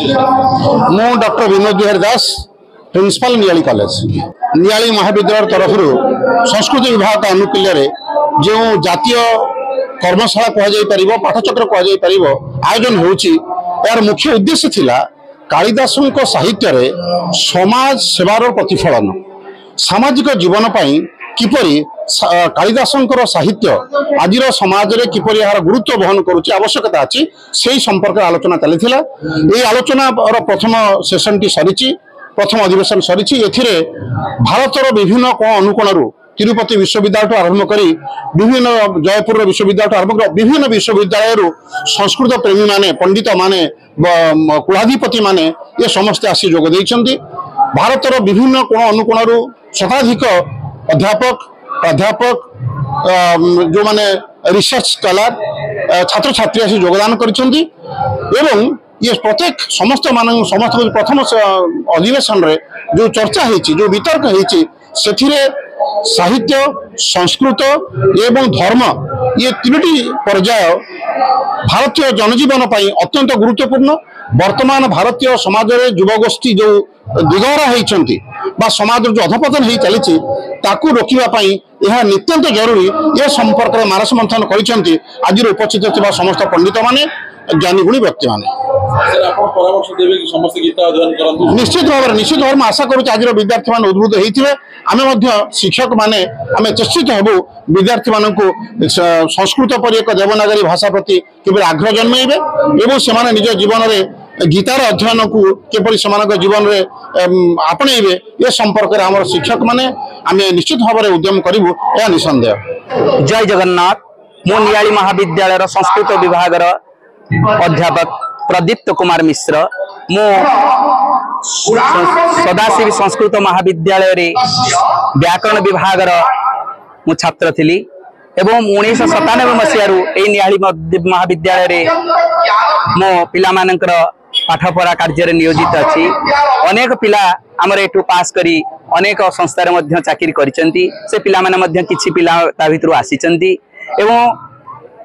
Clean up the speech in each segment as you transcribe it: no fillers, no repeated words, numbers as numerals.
मु डॉक्टर विनोद बिहारी दास principal Niali college Niali महाविद्यालय तरफ संस्कृत विभाग अनुकूल्य जो जातीय कर्मशाला कह पाठचक्र कह आयोजन होर मुख्य उद्देश्य थिला कालिदासों साहित्य रे समाज सेवार प्रतिफलन सामाजिक जीवन पाई किपरि कालिदासंकर साहित्य आज समाज रे किपरि यार गुरुत्व बहन करुच्ची आवश्यकता अच्छी से संपर्क आलोचना चलीथिला। ये आलोचना प्रथम सेशन टी सरी प्रथम अधिवेशन सरी भारतर विभिन्न अनुकोण तिरुपति विश्वविद्यालय आरंभ कर विभिन्न जयपुर विश्वविद्यालय आरंभ कर विभिन्न विश्वविद्यालय संस्कृत प्रेमी माने पंडित माने कुलाधिपति माने ये समस्ते आसी जोग देइछन्ति। भारतर विभिन्न कोण अनुकोण शताधिक अध्यापक प्राध्यापक जो माने रिसर्च स्कॉलर छात्र छात्री आसी योगदान करिसेंति एवं ये प्रत्येक समस्त प्रथम अधिवेशन रे जो चर्चा होती जो वितर्क होती से साहित्य संस्कृत एवं धर्म ये तीनोटी पर्याय भारतीय जनजीवन पाई अत्यंत गुरुत्वपूर्ण। वर्तमान भारतीय समाज रे युवगोष्ठी जो दिगहरा होती समाज जो अधपतन हो चली ताकू रोकवा पाई यह नित्यंत जरूरी ये संपर्क में मानस मंथन कर आज उपस्थित थिबा समस्त पंडित माने ज्ञानी गुणी व्यक्ति माने निश्चित भाव में आशा करूँ आज विद्यार्थी मान उद्बुद्ध होते आम शिक्षक माने आम चेष्टित हबू विद्यार्थी मान संस्कृत पर एक देवनागरी भाषा प्रति किपरि आग्रह जन्मेबे एवं से निज जीवन में गीतार अध्ययन को किपरि से जीवन में आपणेबे ये संपर्क में आम शिक्षक माने आम निश्चित भाव में उद्यम करूँ यह निसंदेह। जय जगन्नाथ। मु नियाली महाविद्यालय संस्कृत विभाग अध्यापक प्रदीप्त कुमार मिश्र मु सदाशिव संस्कृत महाविद्यालय रे व्याकरण विभाग मु छात्र थी एवं 1997 मसीह नियाली महाविद्यालय रे मो पिला मानकर पाठपढ़ा कार्य नियोजित अच्छी अनेक पिला आमर एठू पास करी अनेक संस्थार मध्य चाकरी करिसेंती से पिला माने मध्य किछि पिला ता भितरु आसीचंती एवं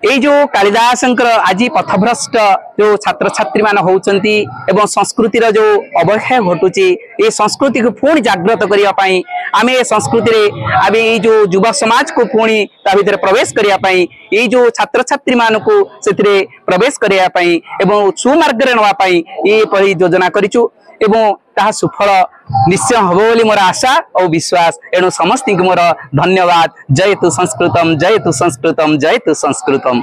ये जो कालिदासंकर आज पथभ्रष्ट जो छात्र छात्री मान होउचंती एवं संस्कृतिर जो अवक्षय घटुची ये संस्कृति को पुणी जागृत करने आम ये संस्कृति रे आम ये जो युवा समाज को पुणी ता भीतर प्रवेश करने ये जो छात्र छात्री मान को से प्रवेश करने एवं सुमार्ग नापी ये योजना करिचु एवं ताहा सुफल निश्चय हम बोली मोर आशा और विश्वास। एणु समस्त मोर धन्यवाद। जय तु संस्कृतम जय तु संस्कृतम जय तु संस्कृतम।